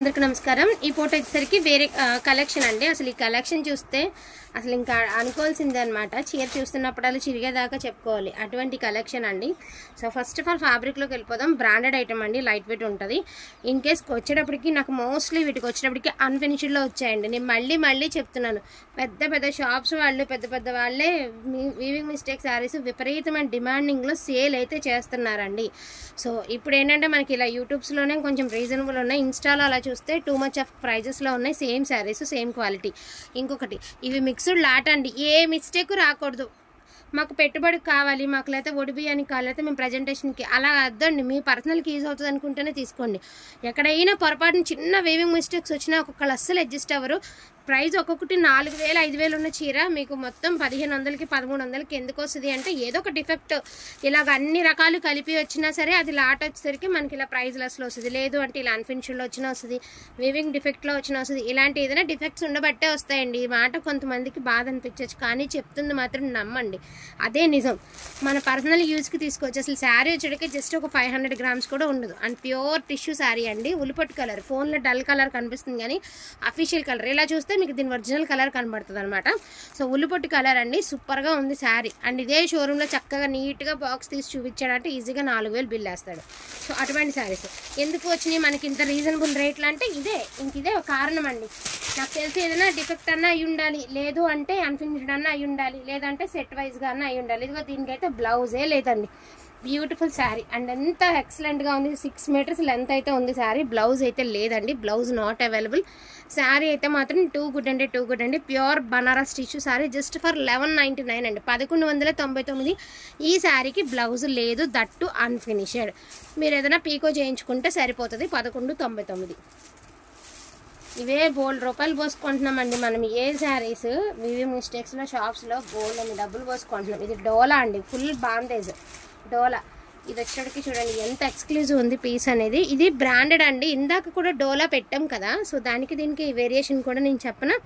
అందరికీ నమస్కారం। ఈ ఫోటో వచ్చేసరికి వేరే కలెక్షన్ అండి। అసలు ఈ కలెక్షన్ చూస్తే అసలు ఇంకా అనుకోవాల్సిందే అన్నమాట। చీర చూస్తున్నప్పుడల్లా చిరిగేదాకా చెప్పుకోవాలి అటువంటి కలెక్షన్ అండి। సో ఫస్ట్ ఆఫ్ ఆల్ ఫ్యాబ్రిక్లోకి వెళ్ళిపోదాం। బ్రాండెడ్ ఐటమ్ అండి, లైట్ వెయిట్ ఉంటుంది। ఇన్ కేస్ వచ్చేటప్పటికి నాకు మోస్ట్లీ వీటికి వచ్చేటప్పటికి అన్ఫినిష్డ్లో వచ్చాయండి। నేను మళ్ళీ చెప్తున్నాను, పెద్ద పెద్ద షాప్స్ వాళ్ళు పెద్ద వాళ్ళే వీవింగ్ మిస్టేక్ శారీస్ విపరీతమైన డిమాండింగ్లో సేల్ అయితే చేస్తున్నారండి। సో ఇప్పుడు ఏంటంటే మనకి ఇలా యూట్యూబ్స్లోనే కొంచెం రీజనబుల్ ఉన్నాయి, ఇన్స్టాలో అలా చూస్తే టూ మచ్ ఆఫ్ ప్రైజెస్లో ఉన్నాయి। Same saris same quality. ఇంకొకటి ఇవి మిక్స్డ్ లాట్ అండి, ఏ మిస్టేక్ రాకూడదు। మాకు పెట్టుబడికి కావాలి, మాకు లేకపోతే ఒడిబియ్యానికి కావాలి, లేకపోతే మేము ప్రజెంటేషన్కి అలా వద్దండి। మీ పర్సనల్కి యూజ్ అవుతుంది అనుకుంటేనే తీసుకోండి। ఎక్కడైనా పొరపాటున చిన్న వేవింగ్ మిస్టేక్స్ వచ్చినా ఒక్కొక్కళ్ళు అస్సలు అడ్జస్ట్ అవ్వరు। ప్రైస్ ఒక్కొక్కటి 4000 5000 ఉన్న చీర మీకు మొత్తం 1500కి 1300కి ఎందుకు వస్తుంది అంటే ఏదో ఒక డిఫెక్ట్ ఇలాగ అన్ని రకాలు కలిపి వచ్చినా సరే అది లాట్ వచ్చేసరికి మనకి ఇలా ప్రైస్ లెస్లో వస్తుంది। లేదు అంటే ఇలా అన్ఫినిష్డ్లో వచ్చినా వస్తుంది, వీవింగ్ డిఫెక్ట్లో వచ్చినా వస్తుంది। ఇలాంటి ఏదైనా డిఫెక్ట్స్ ఉండబట్టే వస్తాయండి। ఈ మాట కొంతమందికి బాధ అనిపించవచ్చు, కానీ చెప్తుంది మాత్రం నమ్మండి, అదే నిజం। మన పర్సనల్ యూజ్కి తీసుకోవచ్చు। అసలు శారీ వచ్చేటికి జస్ట్ ఒక 500 గ్రామ్స్ కూడా ఉండదు, అండ్ ప్యూర్ టిష్యూ శారీ అండి। ఉల్లిపట్టు కలర్, ఫోన్లో డల్ కలర్ కనిపిస్తుంది కానీ అఫీషియల్ కలర్ ఇలా చూస్తే మీకు దీని ఒరిజినల్ కలర్ కనబడుతుంది అనమాట। సో ఉల్లిపొట్టు కలర్ అండి, సూపర్గా ఉంది శారీ। అండ్ ఇదే షోరూంలో చక్కగా నీట్గా బాక్స్ తీసి చూపించాడంటే ఈజీగా 4000 బిల్ వేస్తాడు। సో అటువంటి శారీస్ ఎందుకు వచ్చినాయి మనకి ఇంత రీజనబుల్ రేట్లు అంటే ఇదే ఒక కారణం అండి। నాకు తెలిసి ఏదైనా డిఫెక్ట్ అన్నా అయి ఉండాలి, లేదు అంటే అన్ఫినిష్డ్ అన్నా అయి ఉండాలి, లేదంటే సెట్ వైజ్గా అన్నా అయి ఉండాలి। ఇదిగో దీనికైతే బ్లౌజే లేదండి, బ్యూటిఫుల్ శారీ అండ్ ఎంత ఎక్సలెంట్గా ఉంది। 6 మీటర్స్ లెంత్ అయితే ఉంది శారీ, బ్లౌజ్ అయితే లేదండి, బ్లౌజ్ నాట్ అవైలబుల్। శారీ అయితే మాత్రం టూ గుడ్ అండి, pure Banaras tissue sari just for 1199 అండి, 1199। ఈ శారీకి బ్లౌజ్ లేదు, దట్టు అన్ఫినిషెడ్। మీరు ఏదైనా పీకో చేయించుకుంటే సరిపోతుంది, 1199। ఇవే బోల్డ్ రూపాయలు పోసుకుంటున్నామండి మనం। ఏ శారీస్ వీవింగ్ మిస్టేక్స్లో షాప్స్లో బోల్డ్ అని డబ్బులు పోసుకుంటున్నాం। ఇది డోలా అండి, ఫుల్ బాందేజ్ డోలా। ఇది వచ్చేటికి చూడండి ఎంత ఎక్స్క్లూజివ్ ఉంది పీస్ అనేది। ఇది బ్రాండెడ్ అండి, ఇందాక కూడా డోలా పెట్టాం కదా, సో దానికి దీనికి వేరియేషన్ కూడా నేను చెప్పను।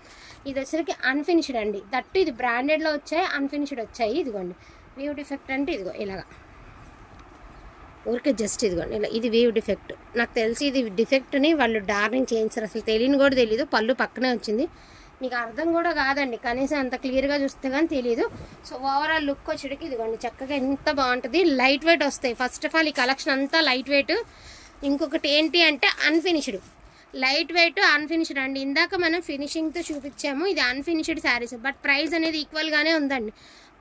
ఇది వచ్చేసరికి అన్ఫినిష్డ్ అండి, దట్టు ఇది బ్రాండెడ్లో వచ్చాయి, అన్ఫినిష్డ్ వచ్చాయి। ఇదిగోండి వీవ్ డిఫెక్ట్ అంటే ఇదిగో ఇలాగా ఊరికే జస్ట్ ఇదిగోండి ఇలా, ఇది వీవ్ డిఫెక్ట్। నాకు తెలిసి ఇది డిఫెక్ట్ని వాళ్ళు డార్నింగ్ చేయించారు, అసలు తెలియని కూడా తెలియదు। పళ్ళు పక్కనే వచ్చింది, మీకు అర్థం కూడా కాదండి, కనీసం అంత క్లియర్గా చూస్తే కానీ తెలియదు। సో ఓవరాల్ లుక్ వచ్చేటికి ఇదిగోండి చక్కగా ఎంత బాగుంటుంది, లైట్ వెయిట్ వస్తాయి। ఫస్ట్ ఆఫ్ ఆల్ ఈ కలెక్షన్ అంతా లైట్ వెయిట్। ఇంకొకటి ఏంటి అంటే అన్ఫినిష్డ్, లైట్ వెయిట్ అన్ఫినిష్డ్ అండి। ఇందాక మనం ఫినిషింగ్తో చూపించాము, ఇది అన్ఫినిష్డ్ శారీస్, బట్ ప్రైస్ అనేది ఈక్వల్గానే ఉందండి।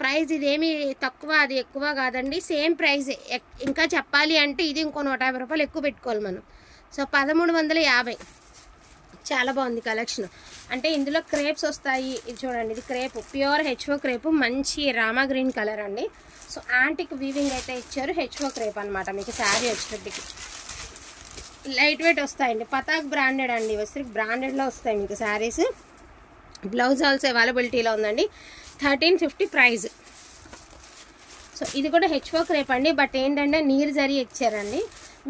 ప్రైస్ ఇదేమి తక్కువ అది ఎక్కువ కాదండి, సేమ్ ప్రైస్। ఇంకా చెప్పాలి అంటే ఇది ఇంకో 150 రూపాయలు ఎక్కువ పెట్టుకోవాలి మనం। సో 1350, చాలా బాగుంది కలెక్షన్। అంటే ఇందులో క్రేప్స్ వస్తాయి, ఇది చూడండి, ఇది క్రేప్ ప్యూర్ హెచ్ఓ క్రేప్, మంచి రామా గ్రీన్ కలర్ అండి। సో యాంటిక్ వీవింగ్ అయితే ఇచ్చారు, హెచ్ఓ క్రేప్ అనమాట। మీకు శారీ వచ్చేటప్పటికి లైట్ వెయిట్ వస్తాయండి, పతాక్ బ్రాండెడ్ అండి, వచ్చి బ్రాండెడ్లో వస్తాయి మీకు శారీస్। బ్లౌజ్ ఆల్సో అవైలబిలిటీలో ఉందండి, 1350 ప్రైజ్। సో ఇది కూడా హెచ్ఓ క్రేప్ అండి, బట్ ఏంటంటే నీరు జరీ ఇచ్చారండి।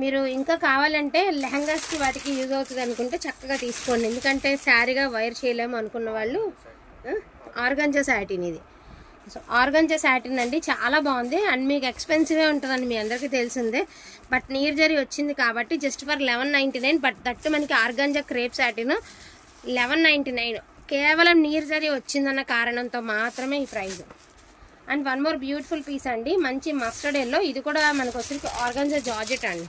మీరు ఇంకా కావాలంటే లెహంగాస్కి వాటికి యూజ్ అవుతుంది అనుకుంటే చక్కగా తీసుకోండి, ఎందుకంటే శారీగా వైర్ చేయలేము అనుకున్న వాళ్ళు ఆర్గంజా సాటిన్ ఇది। సో ఆర్గంజా సాటిన్ అండి, చాలా బాగుంది అండ్ మీకు ఎక్స్పెన్సివే ఉంటుందండి, మీ అందరికీ తెలిసిందే। బట్ నీరు జరీ వచ్చింది కాబట్టి జస్ట్ ఫర్ 1199, బట్ దట్టు మనకి ఆర్గంజా క్రేప్ సాటిన్ 1199, కేవలం నీరు జరీ వచ్చిందన్న కారణంతో మాత్రమే ఈ price. And one more beautiful piece అండి, మంచి మస్టర్డ్ ఎల్లో, ఇది కూడా మనకు వచ్చేసి ఆర్గంజా జార్జెట్ అండి।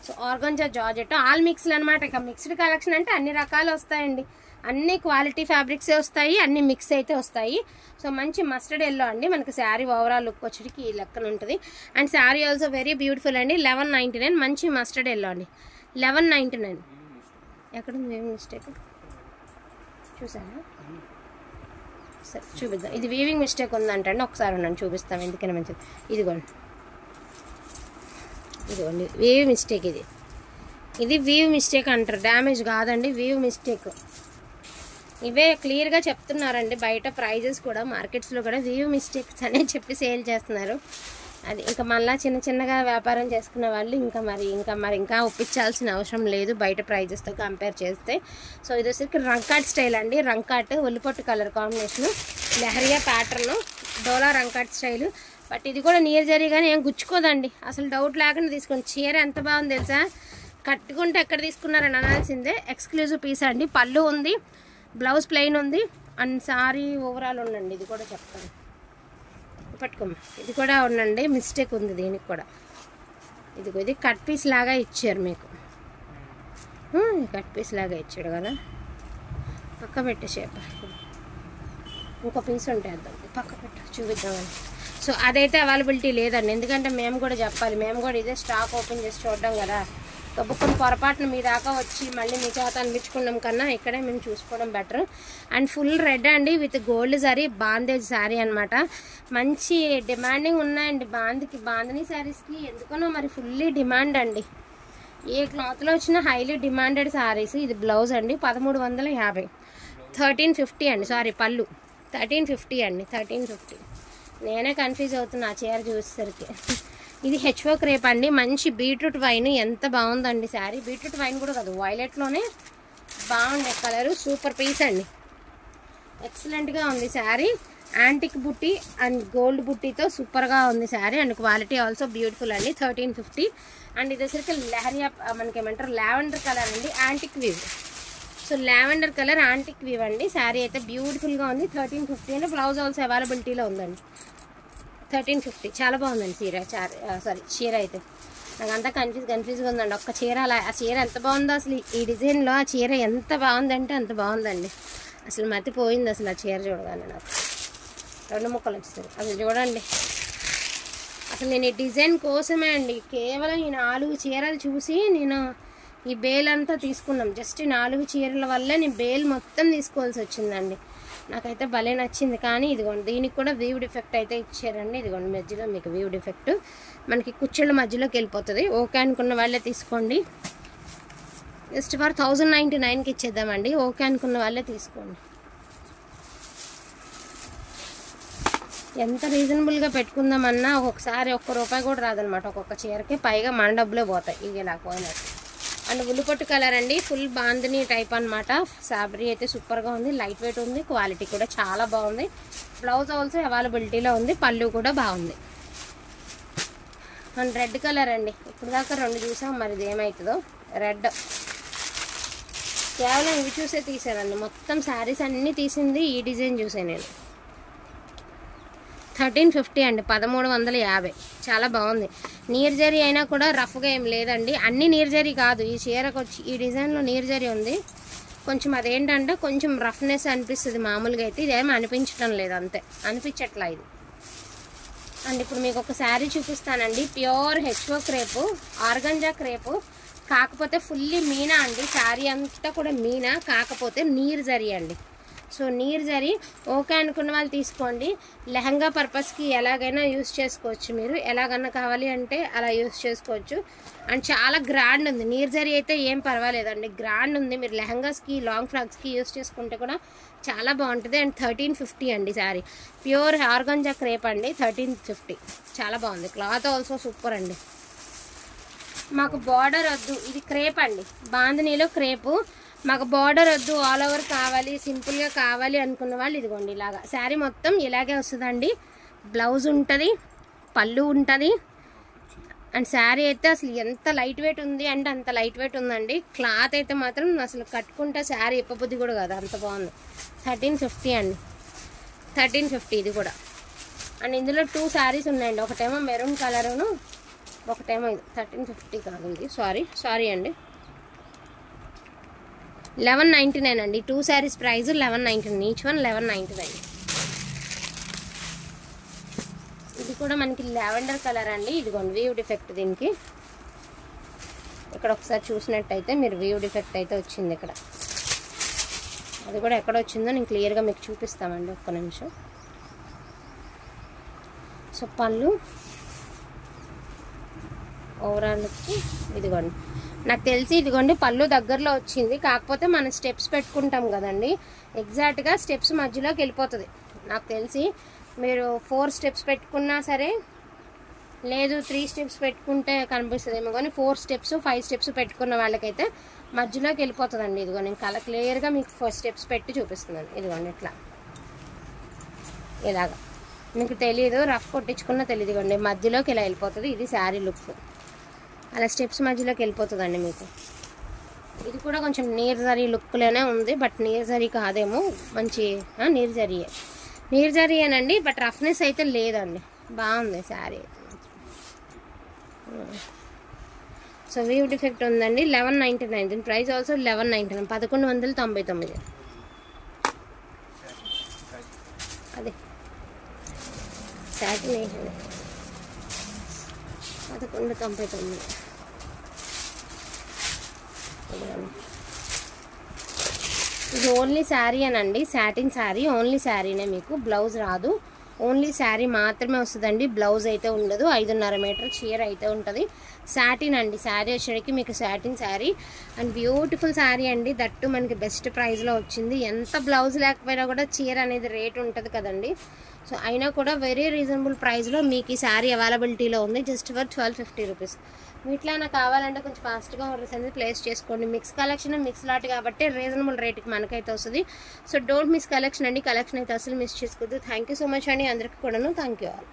సో ఆర్గంజా జార్జెట్ ఆల్ మిక్స్లు అనమాట। ఇక మిక్స్డ్ కలెక్షన్ అంటే అన్ని రకాలు వస్తాయండి, అన్ని క్వాలిటీ ఫ్యాబ్రిక్సే వస్తాయి, అన్ని మిక్స్ అయితే వస్తాయి। సో మంచి మస్టర్డ్ ఎల్లో అండి, మనకి శారీ ఓవరాల్ లుక్ వచ్చేటికి ఈ లెక్కన ఉంటుంది। And sari also very beautiful అండి, 1199, మంచి మస్టర్డ్ ఎల్లో అండి, 1199। ఎక్కడ ఉంది ఏం మిస్టేక్ చూసాను, సరే చూపిద్దాం। ఇది వీవింగ్ మిస్టేక్ ఉందంటండి, ఒకసారి ఉన్నాను చూపిస్తాం ఎందుకైనా మంచిది। ఇదిగోండి వీవ్ మిస్టేక్, ఇది వీవ్ మిస్టేక్ అంటారు, డ్యామేజ్ కాదండి, వీవ్ మిస్టేక్। ఇవే క్లియర్గా చెప్తున్నారండి, బయట ప్రైజెస్ కూడా మార్కెట్స్లో కూడా వీవ్ మిస్టేక్స్ అనే చెప్పి సేల్ చేస్తున్నారు। అది ఇంకా మళ్ళీ చిన్నగా వ్యాపారం చేసుకున్న వాళ్ళు ఇంకా ఒప్పించాల్సిన అవసరం లేదు బయట ప్రైజెస్తో కంపేర్ చేస్తే। సో ఇది వచ్చేసరికి రంకాట్ స్టైల్ అండి, రంకాట్ ఉల్లిపొట్టు కలర్ కాంబినేషను, లెహరియా ప్యాటర్ను, డోలా రంకాట్ స్టైలు। బట్ ఇది కూడా నియర్ జరీ కానీ ఏం గుచ్చుకోదండి, అసలు డౌట్ లేకుండా తీసుకోండి। చీర ఎంత బాగుంది తెలుసా, కట్టుకుంటే ఎక్కడ తీసుకున్నారని అనాల్సిందే. ఎక్స్క్లూజివ్ పీస్ అండి. పళ్ళు ఉంది, బ్లౌజ్ ప్లెయిన్ ఉంది అండ్ సారీ ఓవరాల్ ఉండండి. ఇది కూడా చెప్తాను, పట్టుకోమ్మా. ఇది కూడా ఉండండి, మిస్టేక్ ఉంది దీనికి కూడా. ఇది కట్ పీస్ లాగా ఇచ్చారు మీకు, కట్ పీస్ లాగా ఇచ్చాడు కదా. పక్క పెట్టేసేప, ఇంకో పీస్ ఉంటాయి అర్థం, పక్క పెట్ట చూపిద్దామని. సో అదైతే అవైలబిలిటీ లేదండి, ఎందుకంటే మేము కూడా చెప్పాలి, మేము కూడా ఇదే స్టాక్ ఓపెన్ చేసి చూడడం కదా. కబుక్కుని పొరపాటున మీ దాకా వచ్చి మళ్ళీ మీ చేత అనిపించుకోవడం కన్నా ఇక్కడే మేము చూసుకోవడం బెటర్. అండ్ ఫుల్ రెడ్ అండి with gold sorry, bandhej sari అనమాట. మంచి డిమాండింగ్ ఉన్నాయండి బాందిని శారీస్కి, ఎందుకనో మరి ఫుల్లీ డిమాండ్ అండి. ఏ క్లాత్లో వచ్చినా హైలీ డిమాండెడ్ శారీస్. ఇది బ్లౌజ్ అండి, 1350, 1350 అండి. సారీ పళ్ళు 1350 అండి, 1350. నేనే కన్ఫ్యూజ్ అవుతున్నా ఆ చీర చూసేసరికి. ఇది హెచ్ఓ క్రేప్ అండి, మంచి బీట్రూట్ వైన్. ఎంత బాగుందండి శారీ. బీట్రూట్ వైన్ కూడా కాదు, వైలెట్లోనే బాగుండే కలరు. సూపర్ పీస్ అండి, ఎక్సలెంట్గా ఉంది శారీ. యాంటిక్ బుట్టి అండ్ గోల్డ్ బుట్టితో సూపర్గా ఉంది sari. And quality also beautiful అండి, 1350. అండ్ ఇది వచ్చరికి లహరియా, మనకి ఏమంటారు లావెండర్ కలర్ అండి, antique weave. So lavender colour antique weave అండి. శారీ అయితే బ్యూటిఫుల్గా ఉంది, 1350 అండి. బ్లౌజ్ ఆల్సో అవైలబిలిటీలో ఉందండి, 1350. చాలా బాగుందండి చీర అయితే. నాకు అంతా కన్ఫ్యూజ్గా ఉందండి. ఒక్క చీర అలా, ఆ చీర ఎంత బాగుందో అసలు, ఈ డిజైన్లో ఆ చీర ఎంత బాగుందంటే అంత బాగుందండి. అసలు మతిపోయింది అసలు ఆ చీర చూడగానే. నాకు 2 ముక్కలు వచ్చేసాయి అసలు చూడండి. అసలు నేను ఈ డిజైన్ కోసమే అండి, కేవలం ఈ 4 చీరలు చూసి నేను ఈ బేల్ అంతా తీసుకున్నాం. జస్ట్ 4 చీరల వల్లే నేను బేల్ మొత్తం తీసుకోవాల్సి వచ్చిందండి. నాకైతే భలే నచ్చింది. కానీ ఇదిగోండి, దీనికి కూడా వీవ్ డిఫెక్ట్ అయితే ఇచ్చారండి. ఇదిగోండి మధ్యలో మీకు వీవ్ డిఫెక్ట్, మనకి కుచ్చెళ్ళ మధ్యలోకి వెళ్ళిపోతుంది. ఓకే అనుకున్న వాళ్ళే తీసుకోండి. జస్ట్ ఫర్ 1099కి ఇచ్చేద్దామండి. ఓకే అనుకున్న వాళ్ళే తీసుకోండి. ఎంత రీజనబుల్గా పెట్టుకుందామన్నా ఒక్కొక్కసారి ₹1 కూడా రాదనమాట ఒక్కొక్క చీరకి. పైగా మన డబ్బులే పోతాయి ఇక ఇలా పోయినట్టు. అండ్ ఉల్లిపొట్టు కలర్ అండి, ఫుల్ బాందిని టైప్ అనమాట. ఫ్యాబ్రిక్ అయితే సూపర్గా ఉంది, లైట్ వెయిట్ ఉంది, క్వాలిటీ కూడా చాలా బాగుంది. బ్లౌజ్ ఆల్సో అవైలబిలిటీలో ఉంది, పళ్ళు కూడా బాగుంది. అండ్ రెడ్ కలర్ అండి, ఇప్పుడు దాకా 2 చూసాం, మరి ఇది ఏమవుతుందో. రెడ్ కేవలం ఇవి చూసే తీసానండి, మొత్తం శారీస్ అన్నీ తీసింది ఈ డిజైన్ చూసే నేను. 1350 అండి, 1350. చాలా బాగుంది. నీర్ జరీ అయినా కూడా రఫ్గా ఏం లేదండి. అన్ని నీర్ జరీ కాదు, ఈ చీరకు వచ్చి ఈ డిజైన్లో నీర్ జరీ ఉంది. కొంచెం అదేంటంటే కొంచెం రఫ్నెస్ అనిపిస్తుంది మామూలుగా అయితే, ఇదేమీ అనిపించడం లేదు, అంతే అనిపించట్లా ఇది. అండ్ ఇప్పుడు మీకు ఒక శారీ చూపిస్తానండి, pure HO crepe, organza crepe, కాకపోతే ఫుల్లీ మీనా అండి. శారీ అంతా కూడా మీనా, కాకపోతే నీర్ జరీ అండి. సో నీర్ జరీ ఓకే అనుకున్న వాళ్ళు తీసుకోండి. లెహంగా పర్పస్కి ఎలాగైనా యూస్ చేసుకోవచ్చు, మీరు ఎలాగన్నా కావాలి అంటే అలా యూస్ చేసుకోవచ్చు. అండ్ చాలా గ్రాండ్ ఉంది, నీర్ జరీ అయితే ఏం పర్వాలేదండి, గ్రాండ్ ఉంది. మీరు లెహంగాస్కి లాంగ్ ఫ్రాక్స్కి యూస్ చేసుకుంటే కూడా చాలా బాగుంటుంది. అండ్ 1350 అండి శారీ. ప్యూర్ ఆర్గంజా క్రేప్ అండి, 1350. చాలా బాగుంది, క్లాత్ ఆల్సో సూపర్ అండి. మాకు బార్డర్ వద్దు, ఇది క్రేప్ అండి, బాందినీలో క్రేపు. మాకు బార్డర్ వద్దు, ఆల్ ఓవర్ కావాలి, సింపుల్గా కావాలి అనుకున్న వాళ్ళు ఇదిగోండి ఇలాగా శారీ మొత్తం ఇలాగే వస్తుందండి. బ్లౌజ్ ఉంటుంది, పళ్ళు ఉంటుంది. అండ్ శారీ అయితే అసలు ఎంత లైట్ వెయిట్ ఉంది అంటే అంత లైట్ వెయిట్ ఉందండి. క్లాత్ అయితే మాత్రం అసలు కట్టుకుంటే శారీ ఇప్పబుద్ధి కూడా కాదు, అంత బాగుంది. 1350 అండి, 1350 ఇది కూడా. అండ్ ఇందులో 2 శారీస్ ఉన్నాయండి, ఒకటేమో మెరూన్ కలరును, ఒకటేమో ఇది. 1350 కాదు ఇది, సారీ అండి, 1199 అండి. 2 శారీస్ ప్రైస్ 1199, ఈచ్ వన్ 1199. ఇది కూడా మనకి లావెండర్ కలర్ అండి. ఇదిగోండి వీవ్ డిఫెక్ట్ దీనికి. ఇక్కడ ఒకసారి చూసినట్టయితే మీరు వీవ్ డిఫెక్ట్ అయితే వచ్చింది ఇక్కడ. అది కూడా ఎక్కడ వచ్చిందో నేను క్లియర్గా మీకు చూపిస్తామండి, ఒక్క నిమిషం. సో పళ్ళు ఓవరాల్కి ఇదిగోండి, నాకు తెలిసి ఇదిగోండి పళ్ళు దగ్గరలో వచ్చింది. కాకపోతే మనం స్టెప్స్ పెట్టుకుంటాం కదండి, ఎగ్జాక్ట్గా స్టెప్స్ మధ్యలోకి వెళ్ళిపోతుంది. నాకు తెలిసి మీరు 4 స్టెప్స్ పెట్టుకున్నా సరే, లేదు 3 స్టెప్స్ పెట్టుకుంటే కనిపిస్తుందేమో, కానీ 4 స్టెప్స్ 5 స్టెప్స్ పెట్టుకున్న వాళ్ళకైతే మధ్యలోకి వెళ్ళిపోతుందండి. ఇదిగో నేను క్లియర్గా మీకు 4 స్టెప్స్ పెట్టి చూపిస్తున్నాను. ఇదిగోండి ఇట్లా, ఇలాగా మీకు తెలీదు, రఫ్ కొట్టించుకున్నా తెలియదు. ఇదిగోండి మధ్యలోకి ఇలా వెళ్ళిపోతుంది. ఇది శారీ లుక్. అలా స్టెప్స్ మధ్యలోకి వెళ్ళిపోతుందండి మీకు. ఇది కూడా కొంచెం నీర్ జరీ లుక్లోనే ఉంది, బట్ నీర్ జరీ కాదేమో, మంచి నీర్ జరీయేనండి, బట్ రఫ్నెస్ అయితే లేదండి. బాగుంది శారీ అయితే. సో వీవ్ డిఫెక్ట్ ఉందండి. 1199 దీని ప్రైస్ ఆల్సో 1199, 1199. అదే సాటినేషన్ 1199. ఇది ఓన్లీ శారీ అనండి, సాటిన్ శారీ, ఓన్లీ శారీనే, మీకు బ్లౌజ్ రాదు, ఓన్లీ శారీ మాత్రమే వస్తుందండి. బ్లౌజ్ అయితే ఉండదు. 5.5 మీటర్ చీర అయితే ఉంటుంది. సాటిన్ అండి, శారీ వచ్చేటికి మీకు satin sari and beautiful sari అండి. దట్టు మనకి బెస్ట్ ప్రైస్లో వచ్చింది. ఎంత బ్లౌజ్ లేకపోయినా కూడా చీర అనేది రేట్ ఉంటుంది కదండి. సో అయినా కూడా వెరీ రీజనబుల్ ప్రైస్లో మీకు ఈ శారీ అవైలబిలిటీలో ఉంది, జస్ట్ ఫర్ 1250 రూపీస్. వీటిలో నాకు కావాలంటే కొంచెం ఫాస్ట్గా ఆర్డర్స్ అనేది ప్లేస్ చేసుకోండి. మిక్స్ కలెక్షన్, మిక్స్ లాట్ కాబట్టి రీజనబుల్ రేట్కి మనకైతే వస్తుంది. సో డోంట్ మిస్ కలెక్షన్ అండి, కలెక్షన్ అయితే అసలు మిస్ చేసుకోవద్దు. థ్యాంక్ యూ సో మచ్ అండి అందరికీ కూడాను. Thank you all.